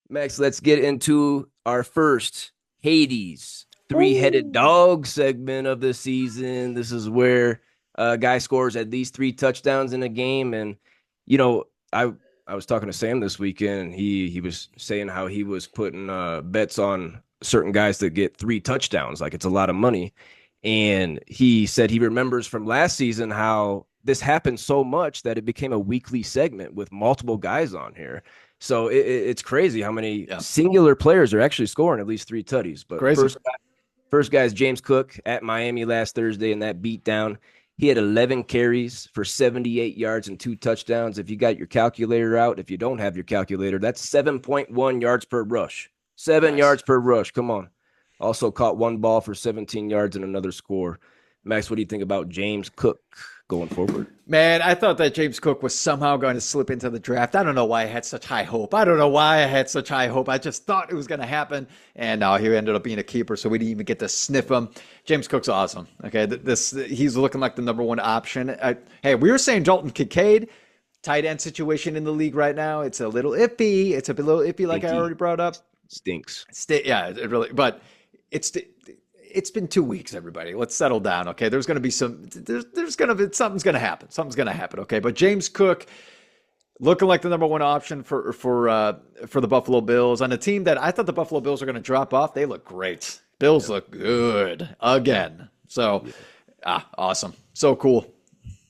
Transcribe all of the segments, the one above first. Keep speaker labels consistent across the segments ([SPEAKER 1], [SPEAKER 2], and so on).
[SPEAKER 1] Max, let's get into our first Hades three-headed
[SPEAKER 2] Ooh.
[SPEAKER 1] dog segment of the season. This is where a guy scores at least three touchdowns in a game. And, you know, I I was talking to Sam this weekend, and he was saying how he was putting bets on certain guys to get three touchdowns. Like it's a lot of money. And he said he remembers from last season how this happened so much that it became a weekly segment with multiple guys on here. So it's crazy how many
[SPEAKER 2] Yeah,
[SPEAKER 1] singular players are actually scoring at least three tutties. But
[SPEAKER 2] crazy.
[SPEAKER 1] first guy is James Cook at Miami last Thursday in that beatdown. He had 11 carries for 78 yards and two touchdowns. If you got your calculator out, if you don't have your calculator, that's 7.1 yards per rush. 7 yards
[SPEAKER 2] Nice.
[SPEAKER 1] per rush. Come on. Also caught one ball for 17 yards and another score. Max, what do you think about James Cook going forward?
[SPEAKER 2] Man, I thought that James Cook was somehow going to slip into the draft. I don't know why I had such high hope. I don't know why I had such high hope. I just thought it was going to happen. And he ended up being a keeper, so we didn't even get to sniff him. James Cook's awesome. Okay, he's looking like the number one option. Hey, we were saying Dalton Kincaid, tight end situation in the league right now. It's a little iffy. It's a little iffy, like I
[SPEAKER 1] Stinky.
[SPEAKER 2] already brought up.
[SPEAKER 1] Stinks.
[SPEAKER 2] Yeah, it really, but it's it's been 2 weeks, everybody. Let's settle down, okay? There's going to be there's going to be something's going to happen. Something's going to happen, okay? But James Cook looking like the number one option for the Buffalo Bills on a team that I thought the Buffalo Bills are going to drop off. They look great. Bills
[SPEAKER 1] Yep.
[SPEAKER 2] look good again. So,
[SPEAKER 1] Yeah.
[SPEAKER 2] awesome. So cool.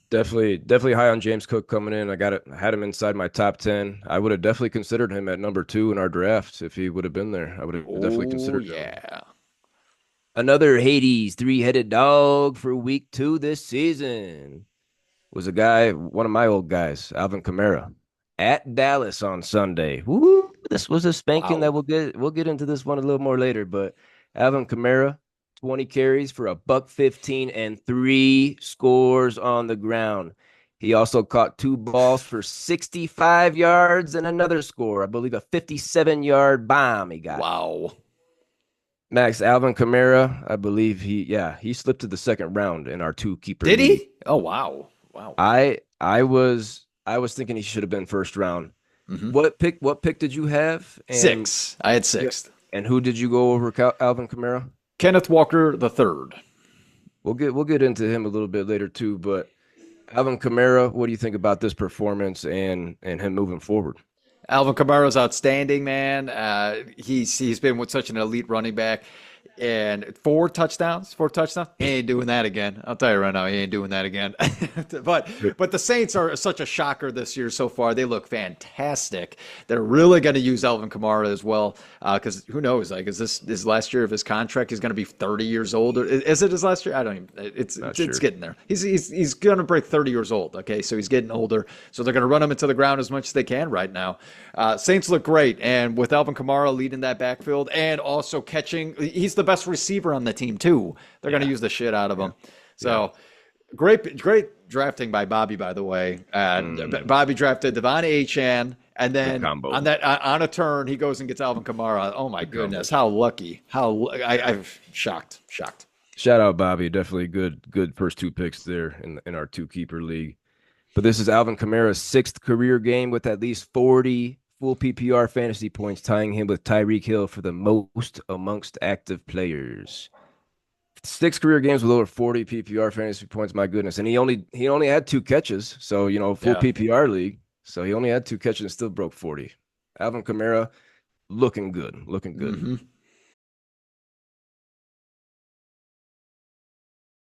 [SPEAKER 1] Definitely high on James Cook coming in. I had him inside my top 10. I would have definitely considered him at number 2 in our draft if he would have been there. I would have definitely
[SPEAKER 2] Oh
[SPEAKER 1] considered him.
[SPEAKER 2] yeah.
[SPEAKER 1] Another Hades three-headed dog for week 2 this season was a guy, one of my old guys, Alvin Kamara, at Dallas on Sunday. Woo! This was a spanking that
[SPEAKER 2] Wow.
[SPEAKER 1] we'll get into this one a little more later, but Alvin Kamara, 20 carries for a buck 15 and three scores on the ground. He also caught two balls for 65 yards and another score. I believe a 57-yard bomb he got.
[SPEAKER 2] Wow.
[SPEAKER 1] Max Alvin Kamara, I believe he slipped to the second round in our two keeper
[SPEAKER 2] Did
[SPEAKER 1] league.
[SPEAKER 2] he? Oh wow. Wow.
[SPEAKER 1] I was thinking he should have been first round.
[SPEAKER 2] Hmm.
[SPEAKER 1] What pick did you have? And
[SPEAKER 2] Six. I had
[SPEAKER 1] yeah,
[SPEAKER 2] sixth.
[SPEAKER 1] and who did you go over Alvin Kamara?
[SPEAKER 2] Kenneth Walker the third.
[SPEAKER 1] We'll get into him a little bit later too, but Alvin Kamara, what do you think about this performance and him moving forward?
[SPEAKER 2] Alvin Kamara's outstanding, man. He's been with such an elite running back, and four touchdowns. Four touchdowns. He ain't doing that again. I'll tell you right now, he ain't doing that again. but but the Saints are such a shocker this year so far. They look fantastic. They're really going to use Alvin Kamara as well, because who knows? Like, is this his last year of his contract? He's going to be 30 years old. Or is it his last year? I don't even.
[SPEAKER 1] Not
[SPEAKER 2] It's
[SPEAKER 1] sure.
[SPEAKER 2] getting there. He's going to break 30 years old. Okay, so he's getting older. So they're going to run him into the ground as much as they can right now. Saints look great, and with Alvin Kamara leading that backfield and also catching, he's the best receiver on the team too. They're going to
[SPEAKER 1] Yeah,
[SPEAKER 2] use the shit out of
[SPEAKER 1] yeah,
[SPEAKER 2] him.
[SPEAKER 1] yeah.
[SPEAKER 2] So great drafting by Bobby, by the way. And
[SPEAKER 1] Mm,
[SPEAKER 2] Bobby drafted Devon Achan, and
[SPEAKER 1] good
[SPEAKER 2] then
[SPEAKER 1] combo.
[SPEAKER 2] on a turn he goes and gets Alvin Kamara. Oh my
[SPEAKER 1] Good combo.
[SPEAKER 2] goodness, how lucky! I'm shocked.
[SPEAKER 1] Shout out Bobby. Definitely good first two picks there in our two keeper league. But this is Alvin Kamara's sixth career game with at least 40 full PPR fantasy points, tying him with Tyreek Hill for the most amongst active players. Six career games with over 40 PPR fantasy points. My goodness. And he only had two catches. So, full
[SPEAKER 2] Yeah.
[SPEAKER 1] PPR league. So he only had two catches and still broke 40. Alvin Kamara looking good. Looking good.
[SPEAKER 2] Hmm.